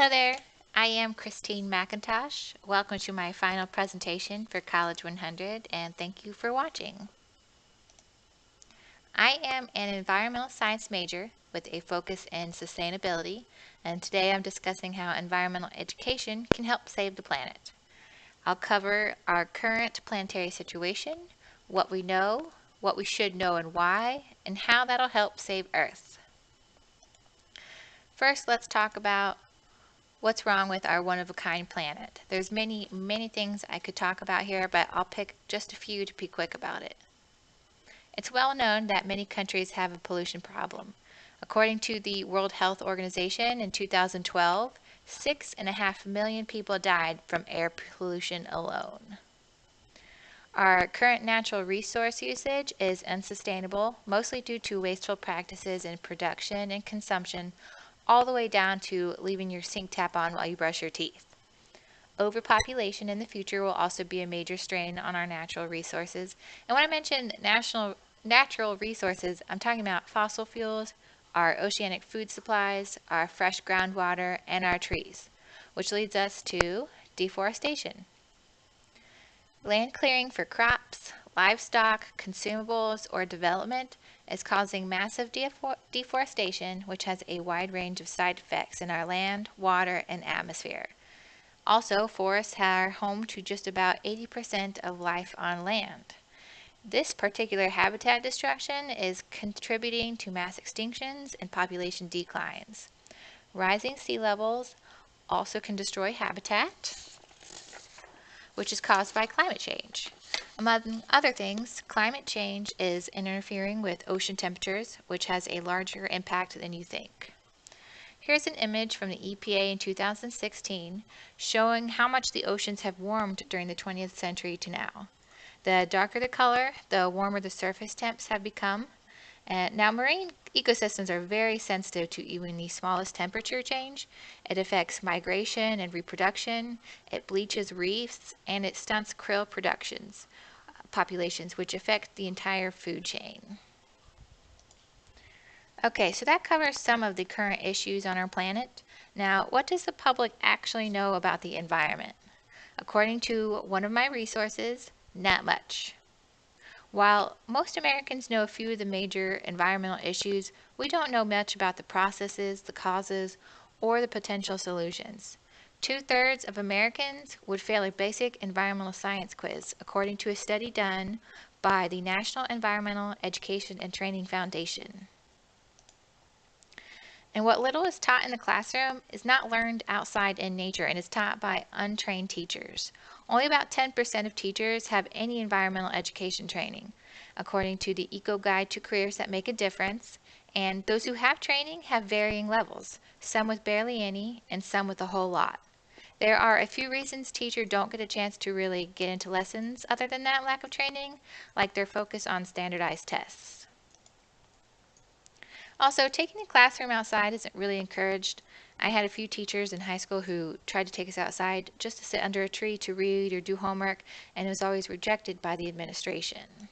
Hello there, I am Christine McIntosh. Welcome to my final presentation for College 100 and thank you for watching. I am an environmental science major with a focus in sustainability, and today I'm discussing how environmental education can help save the planet. I'll cover our current planetary situation, what we know, what we should know and why, and how that'll help save Earth. First, let's talk about what's wrong with our one-of-a-kind planet. There's many things I could talk about here, but I'll pick just a few to be quick about it. It's well known that many countries have a pollution problem. According to the World Health Organization in 2012, 6.5 million people died from air pollution alone. Our current natural resource usage is unsustainable, mostly due to wasteful practices in production and consumption, all the way down to leaving your sink tap on while you brush your teeth. Overpopulation in the future will also be a major strain on our natural resources. And when I mention natural resources, I'm talking about fossil fuels, our oceanic food supplies, our fresh groundwater, and our trees, which leads us to deforestation. Land clearing for crops, livestock, consumables, or development is causing massive deforestation, which has a wide range of side effects in our land, water, and atmosphere. Also, forests are home to just about 80% of life on land. This particular habitat destruction is contributing to mass extinctions and population declines. Rising sea levels also can destroy habitat, which is caused by climate change. Among other things, climate change is interfering with ocean temperatures, which has a larger impact than you think. Here's an image from the EPA in 2016 showing how much the oceans have warmed during the 20th century to now. The darker the color, the warmer the surface temps have become. Now, marine ecosystems are very sensitive to even the smallest temperature change. It affects migration and reproduction, it bleaches reefs, and it stunts krill populations, which affect the entire food chain. Okay, so that covers some of the current issues on our planet. Now, what does the public actually know about the environment? According to one of my resources, not much. While most Americans know a few of the major environmental issues, we don't know much about the processes, the causes, or the potential solutions. 2/3 of Americans would fail a basic environmental science quiz, according to a study done by the National Environmental Education and Training Foundation. And what little is taught in the classroom is not learned outside in nature and is taught by untrained teachers. Only about 10% of teachers have any environmental education training, according to the Eco Guide to Careers That Make a Difference, and those who have training have varying levels, some with barely any and some with a whole lot. There are a few reasons teachers don't get a chance to really get into lessons other than that lack of training, like their focus on standardized tests. Also, taking the classroom outside isn't really encouraged. I had a few teachers in high school who tried to take us outside just to sit under a tree to read or do homework, and it was always rejected by the administration.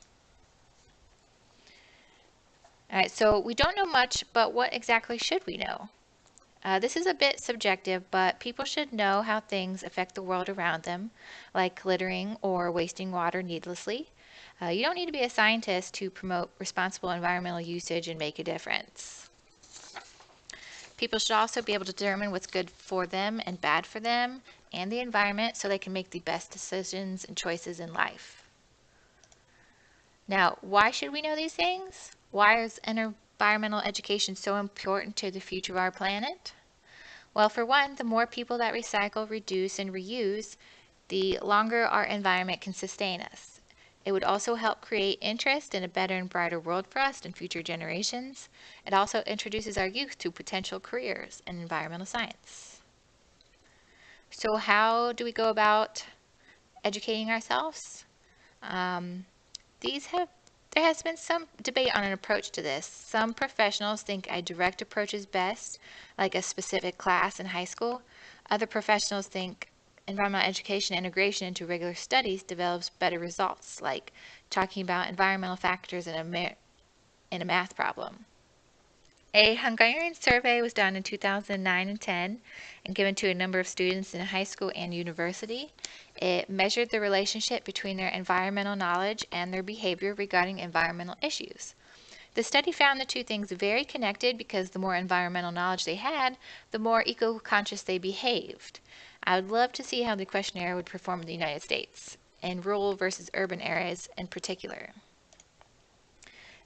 Alright, so we don't know much, but what exactly should we know? This is a bit subjective, but people should know how things affect the world around them, like littering or wasting water needlessly. You don't need to be a scientist to promote responsible environmental usage and make a difference. People should also be able to determine what's good for them and bad for them and the environment so they can make the best decisions and choices in life. Now, why should we know these things? Why is environmental education so important to the future of our planet? Well, for one, the more people that recycle, reduce, and reuse, the longer our environment can sustain us. It would also help create interest in a better and brighter world for us and future generations. It also introduces our youth to potential careers in environmental science. So how do we go about educating ourselves? There has been some debate on an approach to this. Some professionals think a direct approach is best, like a specific class in high school. Other professionals think environmental education integration into regular studies develops better results, like talking about environmental factors in a math problem. A Hungarian survey was done in 2009 and 10 and given to a number of students in high school and university. It measured the relationship between their environmental knowledge and their behavior regarding environmental issues. The study found the two things very connected because the more environmental knowledge they had, the more eco-conscious they behaved. I would love to see how the questionnaire would perform in the United States, in rural versus urban areas in particular.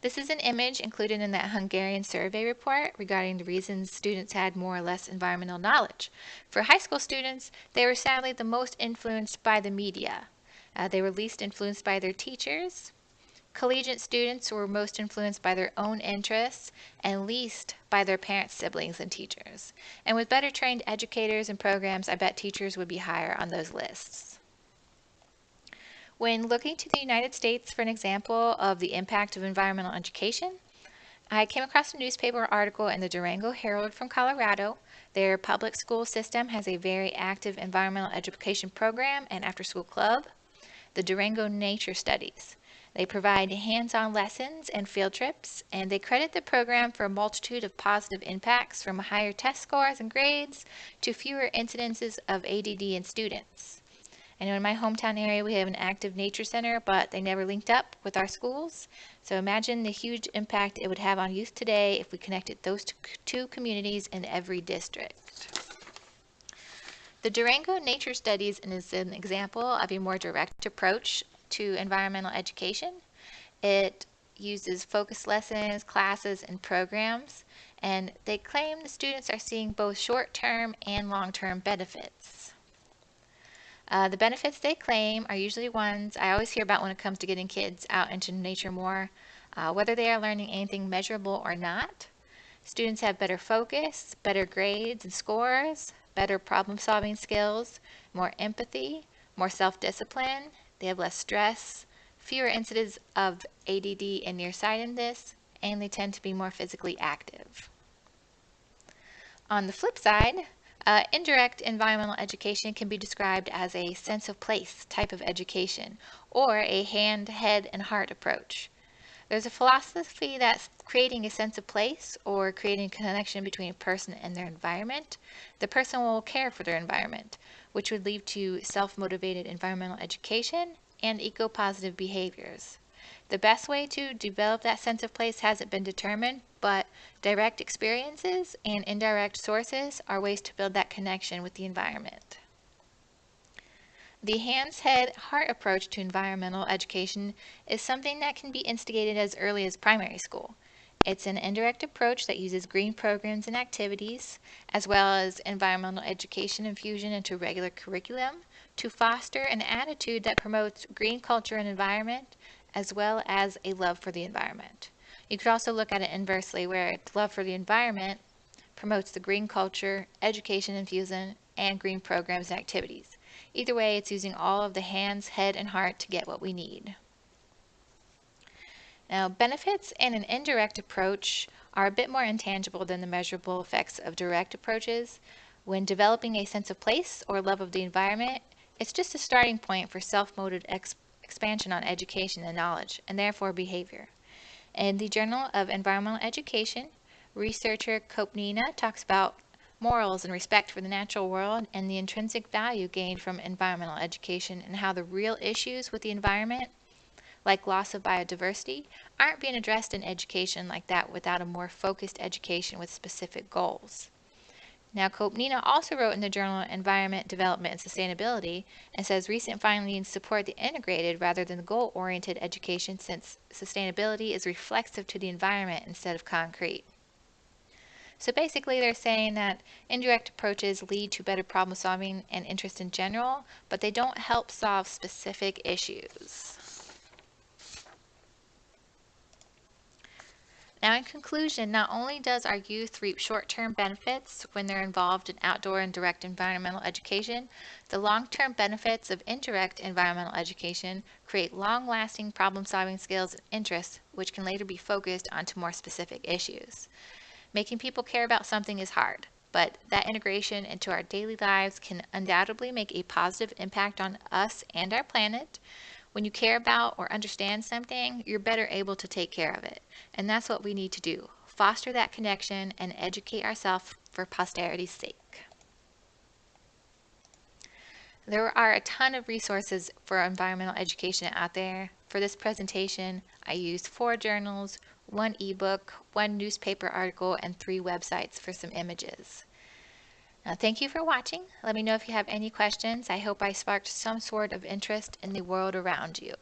This is an image included in that Hungarian survey report regarding the reasons students had more or less environmental knowledge. For high school students, they were sadly the most influenced by the media. They were least influenced by their teachers. Collegiate students were most influenced by their own interests and least by their parents, siblings, and teachers. And with better trained educators and programs, I bet teachers would be higher on those lists. When looking to the United States for an example of the impact of environmental education, I came across a newspaper article in the Durango Herald from Colorado. Their public school system has a very active environmental education program and after-school club, the Durango Nature Studies. They provide hands-on lessons and field trips, and they credit the program for a multitude of positive impacts from higher test scores and grades to fewer incidences of ADD in students. I know in my hometown area we have an active nature center, but they never linked up with our schools. So imagine the huge impact it would have on youth today if we connected those two communities in every district. The Durango Nature Studies is an example of a more direct approach to environmental education. It uses focused lessons, classes, and programs, and they claim the students are seeing both short-term and long-term benefits. The benefits they claim are usually ones I always hear about when it comes to getting kids out into nature more, whether they are learning anything measurable or not. Students have better focus, better grades and scores, better problem-solving skills, more empathy, more self-discipline. They have less stress, fewer incidents of ADD and nearsightedness, and they tend to be more physically active. On the flip side, indirect environmental education can be described as a sense of place type of education, or a hand, head, and heart approach. There's a philosophy that's creating a sense of place or creating a connection between a person and their environment. The person will care for their environment, which would lead to self-motivated environmental education and eco-positive behaviors. The best way to develop that sense of place hasn't been determined, but direct experiences and indirect sources are ways to build that connection with the environment. The hands, head, heart approach to environmental education is something that can be instigated as early as primary school. It's an indirect approach that uses green programs and activities, as well as environmental education infusion into regular curriculum to foster an attitude that promotes green culture and environment, as well as a love for the environment. You could also look at it inversely, where the love for the environment promotes the green culture, education infusion, and green programs and activities. Either way, it's using all of the hands, head, and heart to get what we need. Now, benefits in an indirect approach are a bit more intangible than the measurable effects of direct approaches. When developing a sense of place or love of the environment, it's just a starting point for self-motivated expansion on education and knowledge, and therefore behavior. In the Journal of Environmental Education, researcher Kopnina talks about morals and respect for the natural world and the intrinsic value gained from environmental education and how the real issues with the environment, like loss of biodiversity, aren't being addressed in education like that without a more focused education with specific goals. Now, Kopnina also wrote in the journal Environment, Development, and Sustainability and says recent findings support the integrated rather than the goal-oriented education since sustainability is reflexive to the environment instead of concrete. So basically they're saying that indirect approaches lead to better problem solving and interest in general, but they don't help solve specific issues. Now in conclusion, not only does our youth reap short-term benefits when they're involved in outdoor and direct environmental education, the long-term benefits of indirect environmental education create long-lasting problem-solving skills and interests which can later be focused onto more specific issues. Making people care about something is hard, but that integration into our daily lives can undoubtedly make a positive impact on us and our planet. When you care about or understand something, you're better able to take care of it. And that's what we need to do. foster that connection and educate ourselves for posterity's sake. There are a ton of resources for environmental education out there. For this presentation, I used 4 journals, 1 ebook, 1 newspaper article, and 3 websites for some images. Now, thank you for watching. Let me know if you have any questions. I hope I sparked some sort of interest in the world around you.